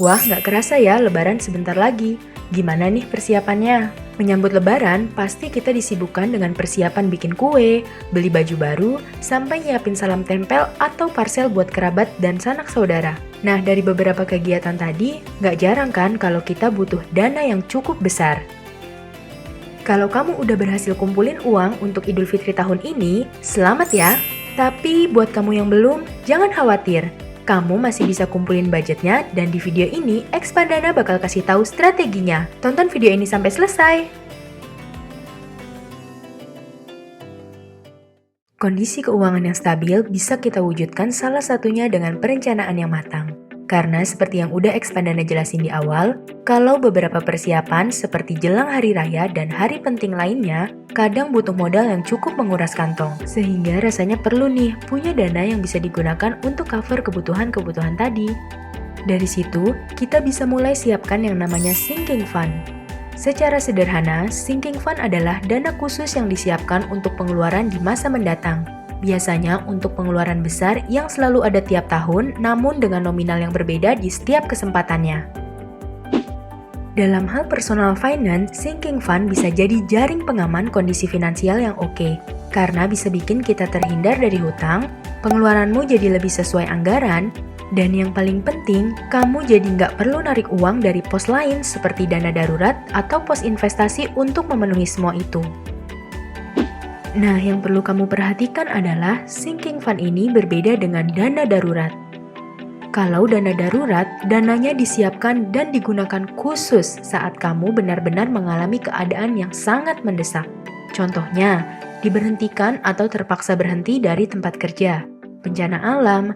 Wah, nggak kerasa ya lebaran sebentar lagi. Gimana nih persiapannya? Menyambut lebaran, pasti kita disibukkan dengan persiapan bikin kue, beli baju baru, sampai nyiapin salam tempel atau parcel buat kerabat dan sanak saudara. Nah, dari beberapa kegiatan tadi, nggak jarang kan kalau kita butuh dana yang cukup besar. Kalau kamu udah berhasil kumpulin uang untuk Idul Fitri tahun ini, selamat ya! Tapi buat kamu yang belum, jangan khawatir. Kamu masih bisa kumpulin budgetnya dan di video ini, Expandana bakal kasih tahu strateginya. Tonton video ini sampai selesai. Kondisi keuangan yang stabil bisa kita wujudkan salah satunya dengan perencanaan yang matang. Karena seperti yang udah Expandana jelasin di awal, kalau beberapa persiapan seperti jelang hari raya dan hari penting lainnya, kadang butuh modal yang cukup menguras kantong. Sehingga rasanya perlu nih punya dana yang bisa digunakan untuk cover kebutuhan-kebutuhan tadi. Dari situ, kita bisa mulai siapkan yang namanya sinking fund. Secara sederhana, sinking fund adalah dana khusus yang disiapkan untuk pengeluaran di masa mendatang. Biasanya untuk pengeluaran besar yang selalu ada tiap tahun, namun dengan nominal yang berbeda di setiap kesempatannya. Dalam hal personal finance, sinking fund bisa jadi jaring pengaman kondisi finansial yang oke, karena bisa bikin kita terhindar dari hutang, pengeluaranmu jadi lebih sesuai anggaran, dan yang paling penting, kamu jadi nggak perlu narik uang dari pos lain seperti dana darurat atau pos investasi untuk memenuhi semua itu. Nah, yang perlu kamu perhatikan adalah sinking fund ini berbeda dengan dana darurat. Kalau dana darurat, dananya disiapkan dan digunakan khusus saat kamu benar-benar mengalami keadaan yang sangat mendesak. Contohnya, diberhentikan atau terpaksa berhenti dari tempat kerja, bencana alam,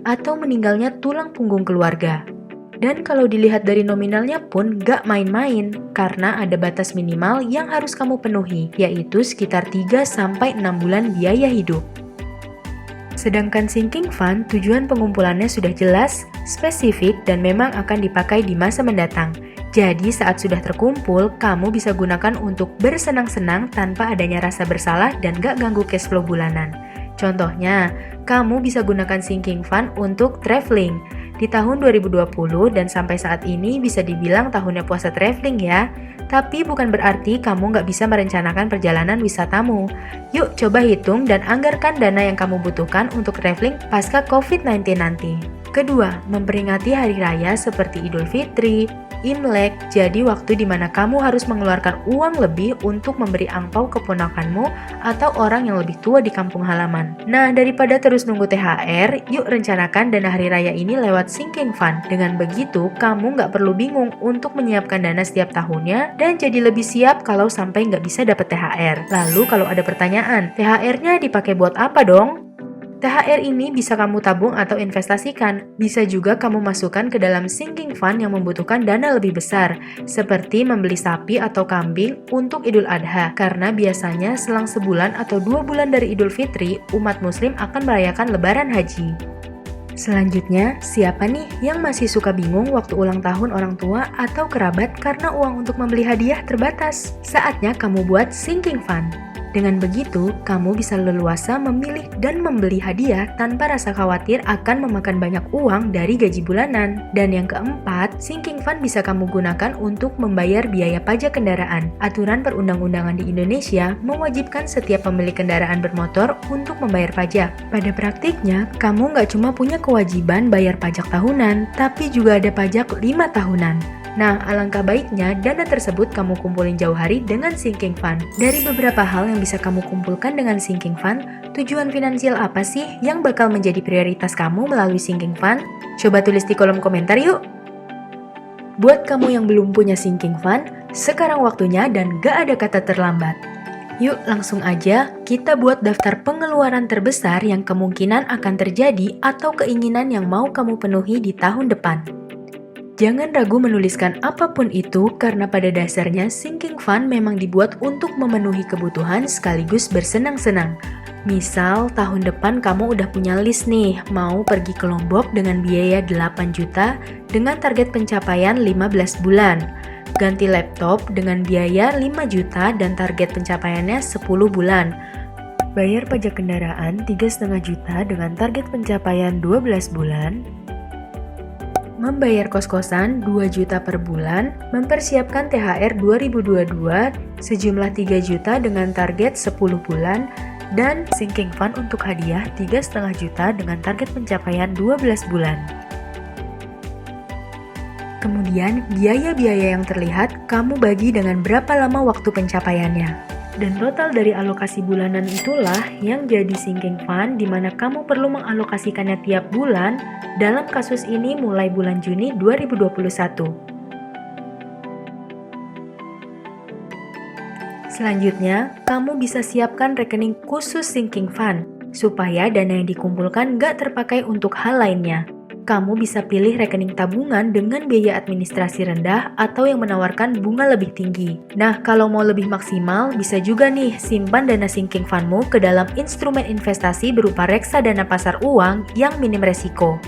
atau meninggalnya tulang punggung keluarga. Dan kalau dilihat dari nominalnya pun gak main-main, karena ada batas minimal yang harus kamu penuhi, yaitu sekitar 3-6 bulan biaya hidup. Sedangkan sinking fund, tujuan pengumpulannya sudah jelas, spesifik, dan memang akan dipakai di masa mendatang. Jadi saat sudah terkumpul, kamu bisa gunakan untuk bersenang-senang tanpa adanya rasa bersalah dan gak ganggu cash flow bulanan. Contohnya, kamu bisa gunakan sinking fund untuk traveling. Di tahun 2020 dan sampai saat ini bisa dibilang tahunnya puasa traveling ya. Tapi bukan berarti kamu nggak bisa merencanakan perjalanan wisatamu. Yuk coba hitung dan anggarkan dana yang kamu butuhkan untuk traveling pasca COVID-19 nanti. Kedua, memperingati hari raya seperti Idul Fitri, Imlek, jadi waktu di mana kamu harus mengeluarkan uang lebih untuk memberi angpau keponakanmu atau orang yang lebih tua di kampung halaman. Nah, daripada terus nunggu THR, yuk rencanakan dana hari raya ini lewat sinking fund. Dengan begitu, kamu nggak perlu bingung untuk menyiapkan dana setiap tahunnya dan jadi lebih siap kalau sampai nggak bisa dapat THR. Lalu kalau ada pertanyaan, THR-nya dipakai buat apa dong? THR ini bisa kamu tabung atau investasikan. Bisa juga kamu masukkan ke dalam sinking fund yang membutuhkan dana lebih besar, seperti membeli sapi atau kambing untuk Idul Adha, karena biasanya selang sebulan atau 2 bulan dari Idul Fitri, umat muslim akan merayakan Lebaran Haji. Selanjutnya, siapa nih yang masih suka bingung waktu ulang tahun orang tua atau kerabat karena uang untuk membeli hadiah terbatas? Saatnya kamu buat sinking fund. Dengan begitu, kamu bisa leluasa memilih dan membeli hadiah tanpa rasa khawatir akan memakan banyak uang dari gaji bulanan. Dan yang keempat, sinking fund bisa kamu gunakan untuk membayar biaya pajak kendaraan. Aturan perundang-undangan di Indonesia mewajibkan setiap pemilik kendaraan bermotor untuk membayar pajak. Pada praktiknya, kamu nggak cuma punya kewajiban bayar pajak tahunan, tapi juga ada pajak 5 tahunan. Nah, alangkah baiknya dana tersebut kamu kumpulin jauh hari dengan sinking fund. Dari beberapa hal yang bisa kamu kumpulkan dengan sinking fund, tujuan finansial apa sih yang bakal menjadi prioritas kamu melalui sinking fund? Coba tulis di kolom komentar yuk! Buat kamu yang belum punya sinking fund, sekarang waktunya dan gak ada kata terlambat. Yuk langsung aja kita buat daftar pengeluaran terbesar yang kemungkinan akan terjadi atau keinginan yang mau kamu penuhi di tahun depan. Jangan ragu menuliskan apapun itu karena pada dasarnya sinking fund memang dibuat untuk memenuhi kebutuhan sekaligus bersenang-senang. Misal tahun depan kamu udah punya list nih, mau pergi ke Lombok dengan biaya 8 juta dengan target pencapaian 15 bulan. Ganti laptop dengan biaya 5 juta dan target pencapaiannya 10 bulan. Bayar pajak kendaraan 3,5 juta dengan target pencapaian 12 bulan. membayar kos-kosan 2 juta per bulan, mempersiapkan THR 2022 sejumlah 3 juta dengan target 10 bulan, dan sinking fund untuk hadiah 3,5 juta dengan target pencapaian 12 bulan. Kemudian, biaya-biaya yang terlihat kamu bagi dengan berapa lama waktu pencapaiannya. Dan total dari alokasi bulanan itulah yang jadi sinking fund di mana kamu perlu mengalokasikannya tiap bulan, dalam kasus ini mulai bulan Juni 2021. Selanjutnya, kamu bisa siapkan rekening khusus sinking fund, supaya dana yang dikumpulkan nggak terpakai untuk hal lainnya. Kamu bisa pilih rekening tabungan dengan biaya administrasi rendah atau yang menawarkan bunga lebih tinggi. Nah, kalau mau lebih maksimal, bisa juga nih simpan dana sinking fundmu ke dalam instrumen investasi berupa reksadana pasar uang yang minim resiko.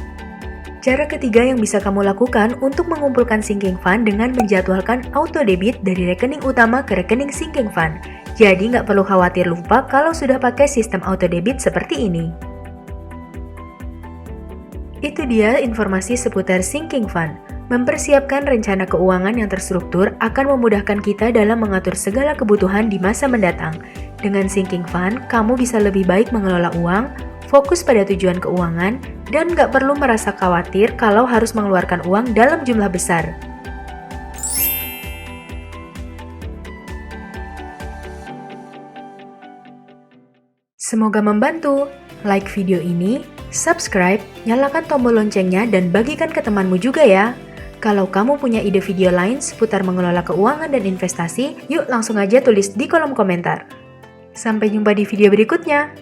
Cara ketiga yang bisa kamu lakukan untuk mengumpulkan sinking fund dengan menjadwalkan auto debit dari rekening utama ke rekening sinking fund. Jadi nggak perlu khawatir lupa kalau sudah pakai sistem auto debit seperti ini. Itu dia informasi seputar sinking fund. Mempersiapkan rencana keuangan yang terstruktur akan memudahkan kita dalam mengatur segala kebutuhan di masa mendatang. Dengan sinking fund, kamu bisa lebih baik mengelola uang, fokus pada tujuan keuangan, dan nggak perlu merasa khawatir kalau harus mengeluarkan uang dalam jumlah besar. Semoga membantu. Like video ini, subscribe, nyalakan tombol loncengnya, dan bagikan ke temanmu juga ya. Kalau kamu punya ide video lain seputar mengelola keuangan dan investasi, yuk langsung aja tulis di kolom komentar. Sampai jumpa di video berikutnya.